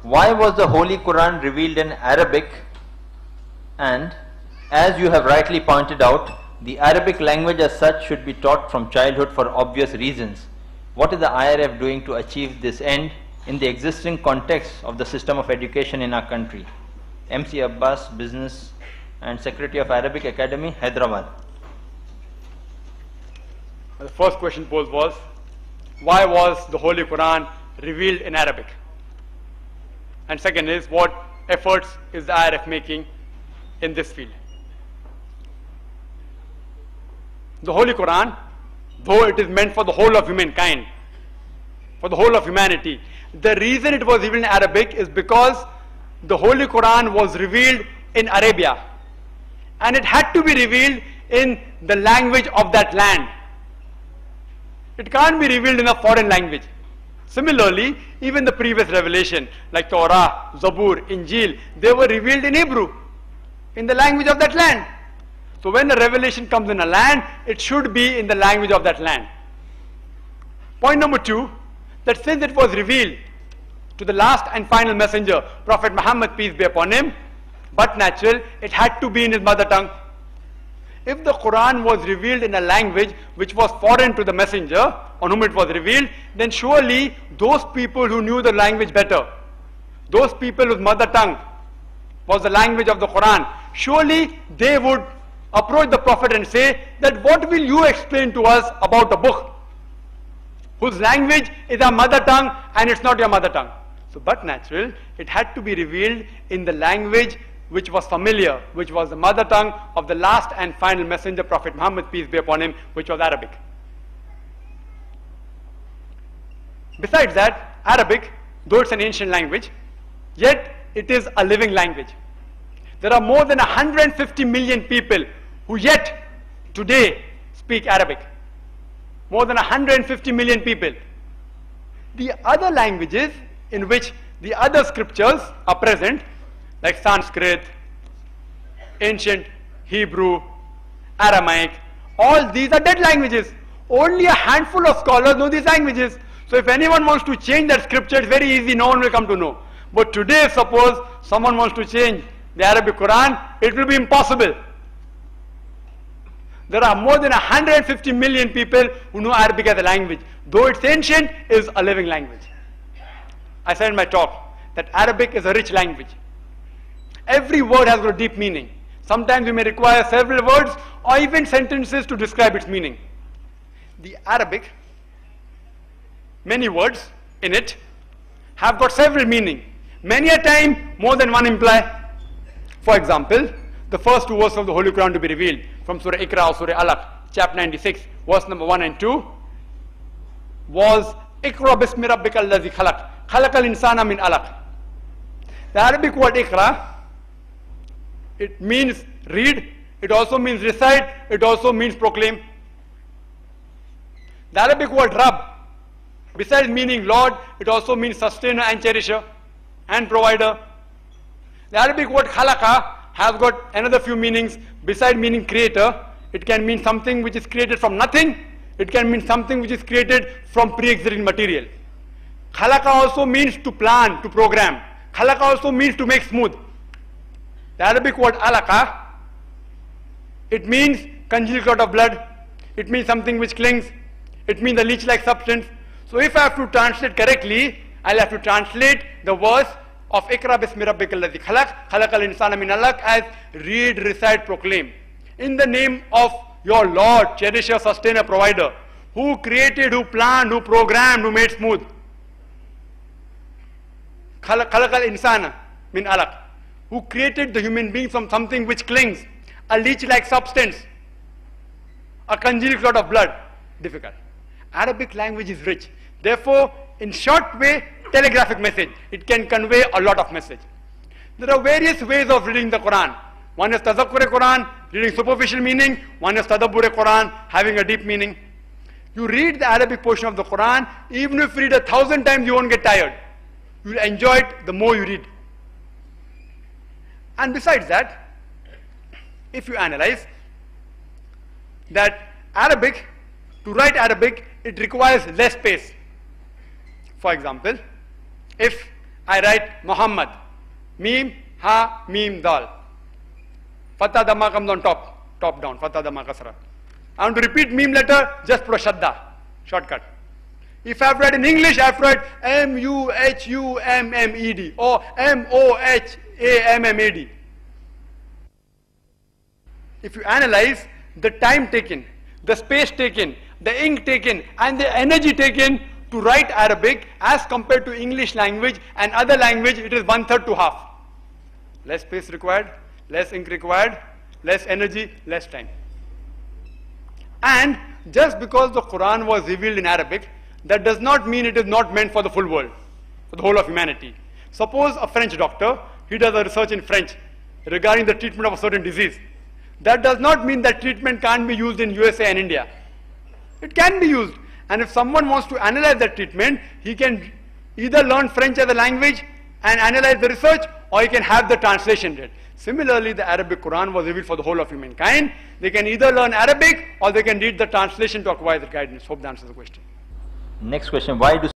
Why was the Holy Quran revealed in Arabic? And as you have rightly pointed out, the Arabic language as such should be taught from childhood for obvious reasons. What is the IRF doing to achieve this end in the existing context of the system of education in our country? MC Abbas, Business and Secretary of Arabic Academy, Hyderabad. The first question posed was, why was the Holy Quran revealed in Arabic? And second is, what efforts is the IRF making in this field? The Holy Quran, though it is meant for the whole of humankind, for the whole of humanity, the reason it was revealed in Arabic is because the Holy Quran was revealed in Arabia, and it had to be revealed in the language of that land. It can't be revealed in a foreign language. Similarly, even the previous revelation like Torah, Zabur, Injil, they were revealed in Hebrew, in the language of that land. So when a revelation comes in a land, it should be in the language of that land. Point number two, that since it was revealed to the last and final messenger, Prophet Muhammad, peace be upon him, but natural, it had to be in his mother tongue. If the Quran was revealed in a language which was foreign to the messenger on whom it was revealed, then surely those people who knew the language better, those people whose mother tongue was the language of the Quran, surely they would approach the Prophet and say that what will you explain to us about a book whose language is our mother tongue and it's not your mother tongue? So but natural, it had to be revealed in the language which was familiar, which was the mother tongue of the last and final messenger, Prophet Muhammad, peace be upon him, which was Arabic. Besides that, Arabic, though it's an ancient language, yet it is a living language. There are more than 150 million people who yet today speak Arabic. More than 150 million people. The other languages in which the other scriptures are present, like Sanskrit, ancient Hebrew, Aramaic, all these are dead languages. Only a handful of scholars know these languages. So if anyone wants to change that scripture, it's very easy, no one will come to know. But today, suppose someone wants to change the Arabic Quran, it will be impossible. There are more than 150 million people who know Arabic as a language. Though it's ancient, it is a living language. I said in my talk that Arabic is a rich language. Every word has got a deep meaning. Sometimes you may require several words or even sentences to describe its meaning. The Arabic, many words in it have got several meaning. Many a time more than one imply. For example, the first two verses of the Holy Quran to be revealed from Surah Iqra or Surah Alaq, chapter 96, verse number 1 and 2 was Iqra bismi rabbika allazi khalaq, khalaqal insana min alaq. The Arabic word Iqra, it means read, it also means recite, it also means proclaim. The Arabic word Rabb, besides meaning Lord, it also means sustainer and cherisher and provider. The Arabic word khalaqa has got another few meanings. Besides meaning creator, it can mean something which is created from nothing. It can mean something which is created from pre-existing material. Khalaqa also means to plan, to program. Khalaqa also means to make smooth. The Arabic word alaqa, it means congealed clot of blood. It means something which clings. It means a leech-like substance. So if I have to translate correctly, I'll have to translate the verse of Iqra bismi rabbika allazi khalaq, khalaqal insana min alaq as read, recite, proclaim. In the name of your Lord, cherisher, sustainer, provider, who created, who planned, who programmed, who made smooth. Khalaqal insana min alaq, who created the human being from something which clings, a leech-like substance, a congealed clot of blood. Difficult. Arabic language is rich. Therefore, in short way, telegraphic message. It can convey a lot of message. There are various ways of reading the Quran. One is Tazakkur Quran, reading superficial meaning. One is Tadabbur Quran, having a deep meaning. You read the Arabic portion of the Quran, even if you read 1,000 times, you won't get tired. You will enjoy it the more you read. And besides that, if you analyze that Arabic, to write Arabic, it requires less space. For example, if I write Muhammad. Mim, ha, mim, dal. Fatha Dhamma comes on top down, Fatha Dhamma Kasra. I want to repeat mim letter, just put a shadda, shortcut. If I have read in English, I have read M-U-H-U-M-M-E-D or M-O-H-A-M-M-A-D. If you analyze the time taken, the space taken, the ink taken and the energy taken to write Arabic as compared to English language and other language, it is 1/3 to half. Less space required, less ink required, less energy, less time. And just because the Quran was revealed in Arabic, that does not mean it is not meant for the full world, for the whole of humanity. Suppose a French doctor, he does a research in French regarding the treatment of a certain disease. That does not mean that treatment can't be used in USA and India. It can be used. And if someone wants to analyze that treatment, he can either learn French as a language and analyze the research, or he can have the translation read. Similarly, the Arabic Quran was revealed for the whole of humankind. They can either learn Arabic or they can read the translation to acquire the guidance. Hope that answers the question. Next question, why do